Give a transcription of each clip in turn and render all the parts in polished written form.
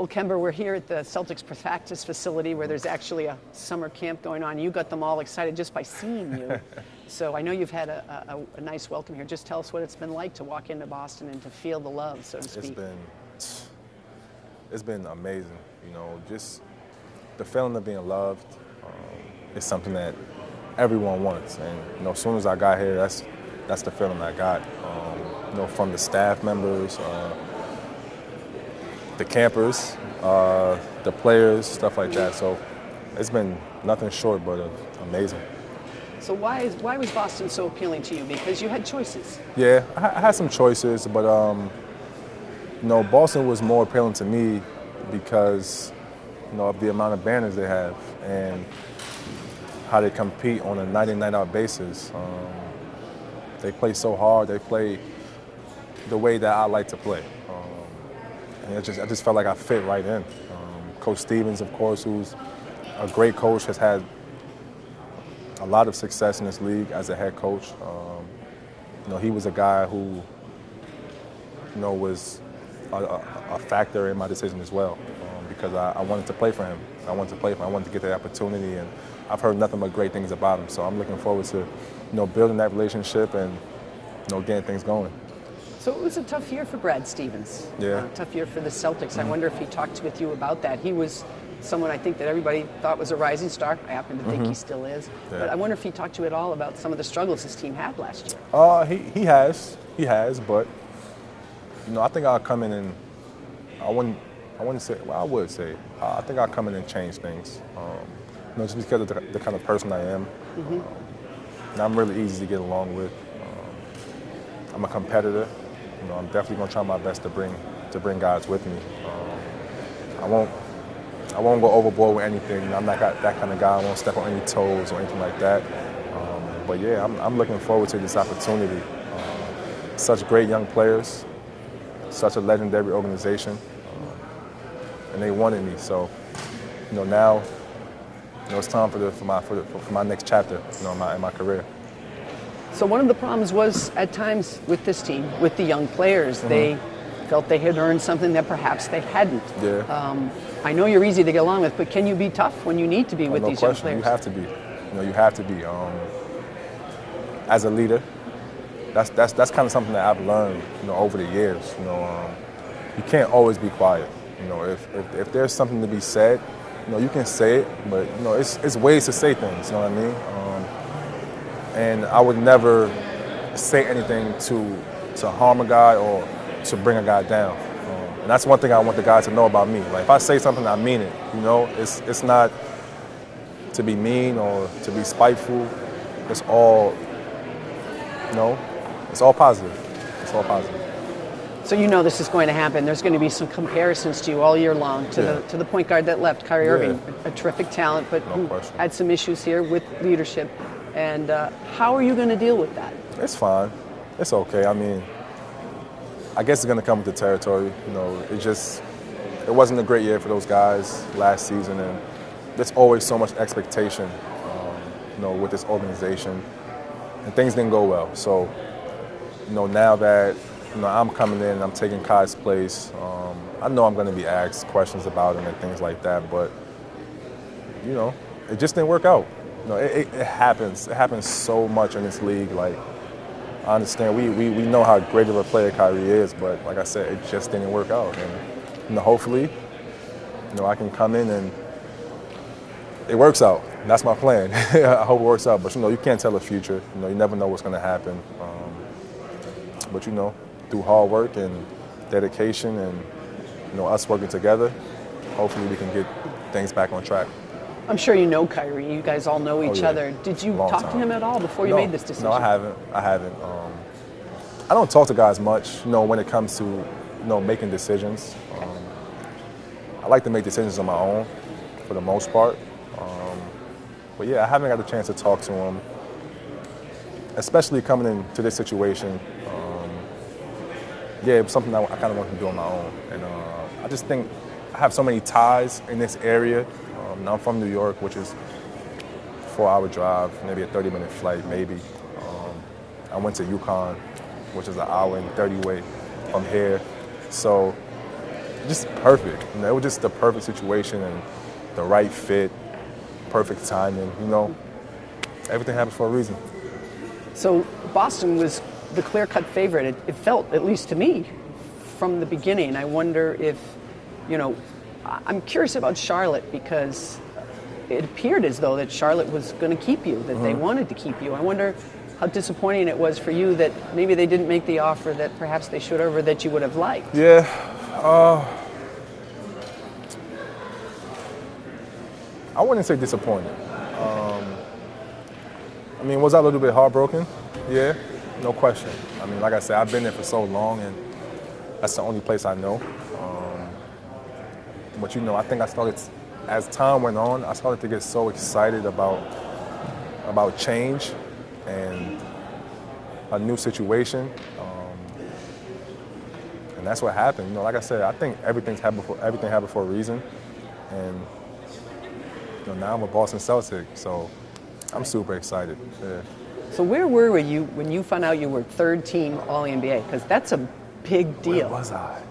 Well, Kemba, we're here at the Celtics practice facility where there's actually a summer camp going on. You got them all excited just by seeing you. So I know you've had a nice welcome here. Just tell us what it's been like to walk into Boston and to feel the love, so to speak. It's been amazing. You know, just the feeling of being loved is something that everyone wants. And you know, as soon as I got here, that's the feeling I got. You know, from the staff members, the campers, the players, stuff like that. So it's been nothing short but amazing. So why was Boston so appealing to you? Because you had choices. Yeah, I had some choices, but you know, Boston was more appealing to me because, you know, of the amount of banners they have and how they compete on a night in, night out basis. They play so hard. They play the way that I like to play. And I just felt like I fit right in. Coach Stevens, of course, who's a great coach, has had a lot of success in this league as a head coach. You know, he was a guy who, you know, was a factor in my decision as well, because I wanted to play for him. I wanted to get that opportunity, and I've heard nothing but great things about him. So I'm looking forward to, you know, building that relationship and, you know, getting things going. So it was a tough year for Brad Stevens. Yeah. Tough year for the Celtics. I wonder if he talked with you about that. He was someone I think that everybody thought was a rising star. I happen to think he still is. Yeah. But I wonder if he talked to you at all about some of the struggles his team had last year. He has, but you know, I think I'll come in and I wouldn't say, well, I would say, I think I'll come in and change things. You know, just because of the kind of person I am. And I'm really easy to get along with. I'm a competitor. You know, I'm definitely gonna try my best to bring guys with me. I won't go overboard with anything. I'm not that kind of guy. I won't step on any toes or anything like that. But yeah, I'm looking forward to this opportunity. Such great young players, such a legendary organization, and they wanted me. So, you know, now, you know, it's time for my next chapter, you know, in my career. So one of the problems was at times with this team, with the young players, they felt they had earned something that perhaps they hadn't. Yeah. I know you're easy to get along with, but can you be tough when you need to be with these young players? You have to be. You know, you have to be. As a leader, that's kind of something that I've learned, you know, over the years. You know, you can't always be quiet. You know, if there's something to be said, you know, you can say it, but you know, it's ways to say things. You know what I mean? And I would never say anything to harm a guy or to bring a guy down. And that's one thing I want the guys to know about me. Like, if I say something, I mean it. You know, it's not to be mean or to be spiteful. It's all, you know, it's all positive. It's all positive. So you know this is going to happen. There's going to be some comparisons to you all year long to the point guard that left, Kyrie Irving, a terrific talent, but who had some issues here with leadership. And how are you going to deal with that? It's fine. It's okay. I mean, I guess it's going to come with the territory. You know, it wasn't a great year for those guys last season, and there's always so much expectation, you know, with this organization, and things didn't go well. So, you know, now that, you know, I'm coming in, I'm taking Kai's place, I know I'm going to be asked questions about him and things like that, but, you know, it just didn't work out. You know, it happens. It happens so much in this league. Like, I understand we know how great of a player Kyrie is, but like I said, it just didn't work out. And you know, hopefully, you know, I can come in and it works out. That's my plan. I hope it works out. But you know, you can't tell the future. You know, you never know what's going to happen. But you know, through hard work and dedication and, you know, us working together, hopefully we can get things back on track. I'm sure you know Kyrie. You guys all know each other. Did you talk to him at all before you made this decision? No, I haven't. I don't talk to guys much, you know, when it comes to, you know, making decisions. I like to make decisions on my own for the most part. But yeah, I haven't got a chance to talk to him, especially coming into this situation. Yeah, it was something I kind of wanted to do on my own. And I just think I have so many ties in this area. I'm from New York, which is a 4-hour drive, maybe a 30-minute flight, maybe. I went to UConn, which is an hour and 30 away from here. So just perfect. You know, it was just the perfect situation and the right fit, perfect timing. You know, everything happens for a reason. So Boston was the clear-cut favorite. It felt, at least to me, from the beginning. I wonder if, you know, I'm curious about Charlotte because it appeared as though that Charlotte was going to keep you, that they wanted to keep you. I wonder how disappointing it was for you that maybe they didn't make the offer that perhaps they should have or that you would have liked. Yeah. I wouldn't say disappointed. I mean, was I a little bit heartbroken? Yeah, no question. I mean, like I said, I've been there for so long, and that's the only place I know. But, you know, I think I started, as time went on, I started to get so excited about change and a new situation. And that's what happened. You know, like I said, I think everything happened for a reason. And, you know, now I'm a Boston Celtic, so I'm super excited. Yeah. So where were you when you found out you were third team All-NBA? Because that's a big deal. Where was I?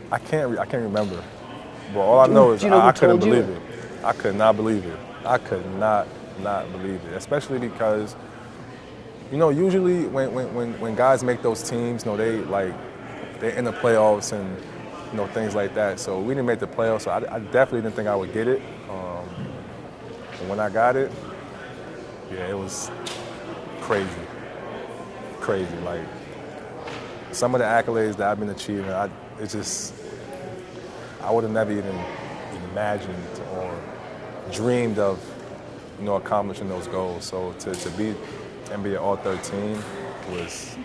I can't remember. But all I know is I couldn't believe it. I could not believe it. I could not believe it. Especially because, you know, usually when guys make those teams, you know, they're in the playoffs and, you know, things like that. So we didn't make the playoffs, so I definitely didn't think I would get it. And when I got it, yeah, it was crazy. Like, some of the accolades that I've been achieving, I would have never even imagined or dreamed of, you know, accomplishing those goals. So to be NBA All-13 was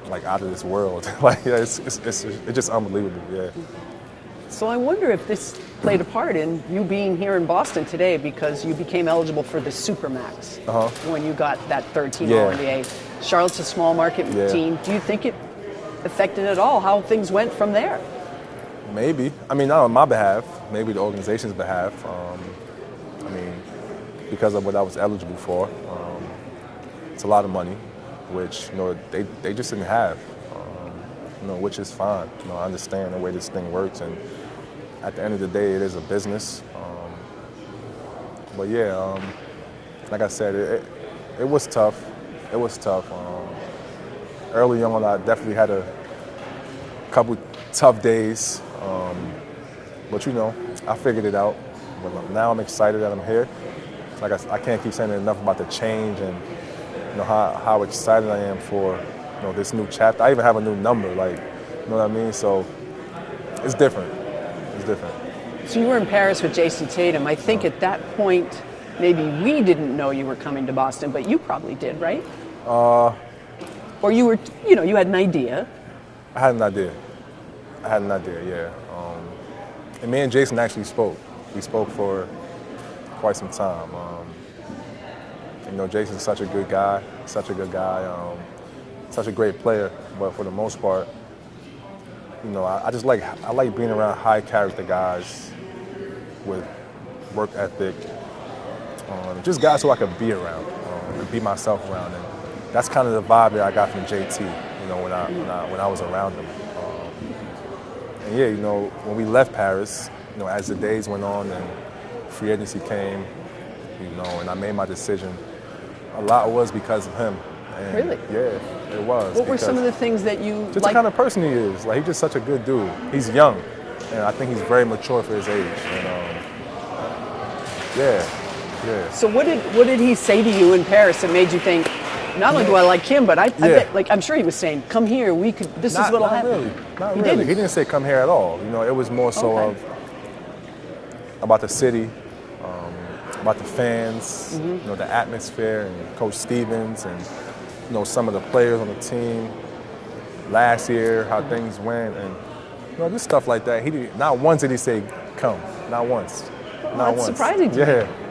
like out of this world. Like, yeah, it's just unbelievable. Yeah. So I wonder if this played a part in you being here in Boston today because you became eligible for the Supermax when you got that third team All-NBA. Charlotte's a small market team. Do you think it affected at all how things went from there? Maybe. I mean, not on my behalf. Maybe the organization's behalf. I mean, because of what I was eligible for. It's a lot of money, which, you know, they just didn't have. You know, which is fine. You know, I understand the way this thing works, and at the end of the day, it is a business. But yeah, like I said, it was tough. It was tough. Early on, I definitely had a couple tough days, but you know, I figured it out. But now I'm excited that I'm here. Like I can't keep saying enough about the change and, you know, how excited I am for, you know, this new chapter. I even have a new number, like, you know what I mean? So it's different. It's different. So you were in Paris with Jayson Tatum. I think at that point, maybe we didn't know you were coming to Boston, but you probably did, right? Or you were, you know, you had an idea. I had an idea, yeah. And me and Jayson actually spoke. We spoke for quite some time. You know, Jayson's such a good guy, such a great player. But for the most part, you know, I like being around high character guys with work ethic, just guys who I could be around and be myself around. And that's kind of the vibe that I got from JT, you know, when I was around him. And yeah, you know, when we left Paris, you know, as the days went on and free agency came, you know, and I made my decision, a lot was because of him. And really? Yeah, it was. What were some of the things that you just the kind of person he is. Like, he's just such a good dude. He's young, and I think he's very mature for his age. And yeah. So what did he say to you in Paris that made you think, not only do I like him, but I bet, like, I'm sure he was saying, come here, this is what'll happen. Not really. He didn't say come here at all. You know, it was more so about the city, about the fans, you know, the atmosphere, and Coach Stevens, and, you know, some of the players on the team last year, how things went, and, you know, just stuff like that. Not once did he say come. Not once. Well, that's surprising to me.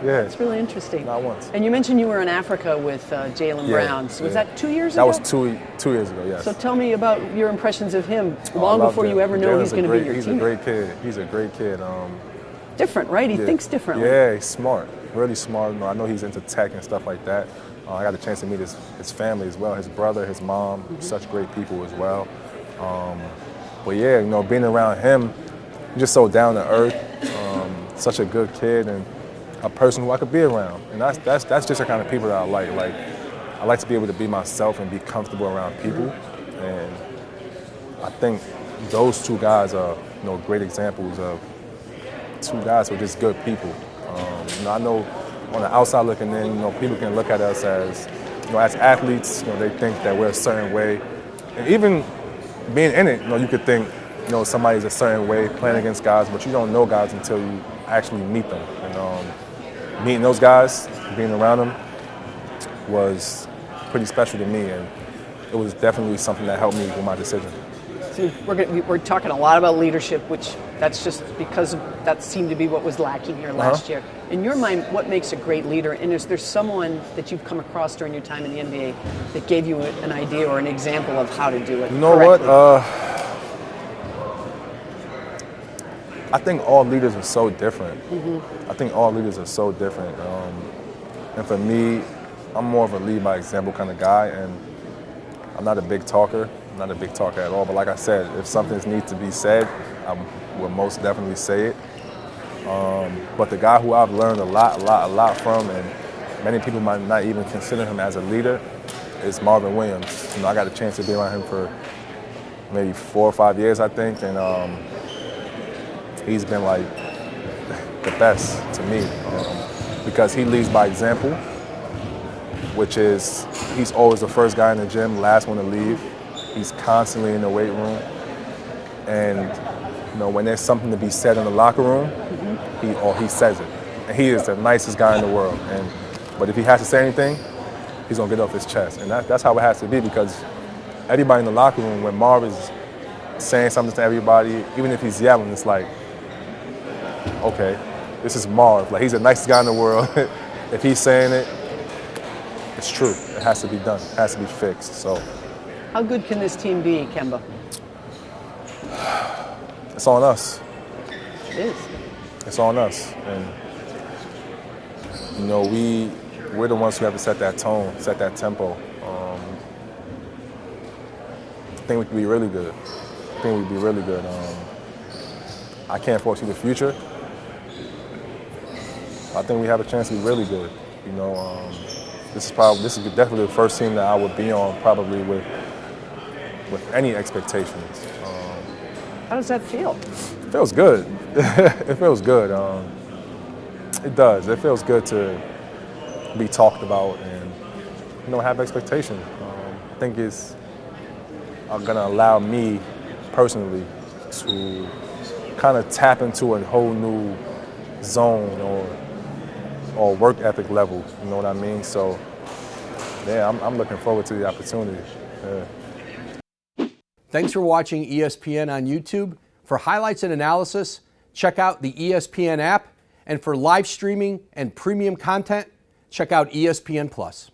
Yeah. It's really interesting. Not once. And you mentioned you were in Africa with Jaylen Brown. So was that 2 years ago? That was two years ago, yes. So tell me about your impressions of him long before you ever know he's going to be your teammate. He's a great kid. He's a great kid. Different, right? He thinks differently. Yeah, he's smart. Really smart. You know, I know he's into tech and stuff like that. I got a chance to meet his family as well. His brother, his mom, such great people as well. But yeah, being around him, just so down to earth, such a good kid and a person who I could be around. And that's just the kind of people that I like. Like, I like to be able to be myself and be comfortable around people. And I think those two guys are, great examples of two guys who are just good people. I know on the outside looking in, people can look at us as athletes, they think that we're a certain way. And even being in it, you could think, somebody's a certain way playing against guys, but you don't know guys until you actually meet them. And meeting those guys, being around them, was pretty special to me, and it was definitely something that helped me with my decision. So we're talking a lot about leadership, which that's just because that seemed to be what was lacking here last year. In your mind, what makes a great leader? And is there someone that you've come across during your time in the NBA that gave you an idea or an example of how to do it? You know correctly? What? I think all leaders are so different. I think all leaders are so different. And for me, I'm more of a lead by example kind of guy, and I'm not a big talker. I'm not a big talker at all. But like I said, if something needs to be said, I will most definitely say it. But the guy who I've learned a lot from, and many people might not even consider him as a leader, is Marvin Williams. I got a chance to be around him for maybe 4 or 5 years, I think, and he's been like the best to me because he leads by example, which is he's always the first guy in the gym, last one to leave. He's constantly in the weight room, and when there's something to be said in the locker room, he says it. And he is the nicest guy in the world. But if he has to say anything, he's gonna get off his chest, and that's how it has to be, because everybody in the locker room, when Marv is saying something to everybody, even if he's yelling, it's like, okay, this is Marv. Like, he's the nicest guy in the world. If he's saying it, it's true. It has to be done. It has to be fixed. So, how good can this team be, Kemba? It's on us. It is. It's on us, and we're the ones who have to set that tone, set that tempo. I think we could be really good. I can't foresee the future. I think we have a chance to be really good. This is definitely the first team that I would be on, probably with any expectations. How does that feel? It feels good. It feels good. It does. It feels good to be talked about and have expectations. I think it's going to allow me personally to kind of tap into a whole new zone or work ethic level. You know what I mean? So yeah, I'm looking forward to the opportunity. Yeah. Thanks for watching ESPN on YouTube. For highlights and analysis, check out the ESPN app. And for live streaming and premium content, check out ESPN+.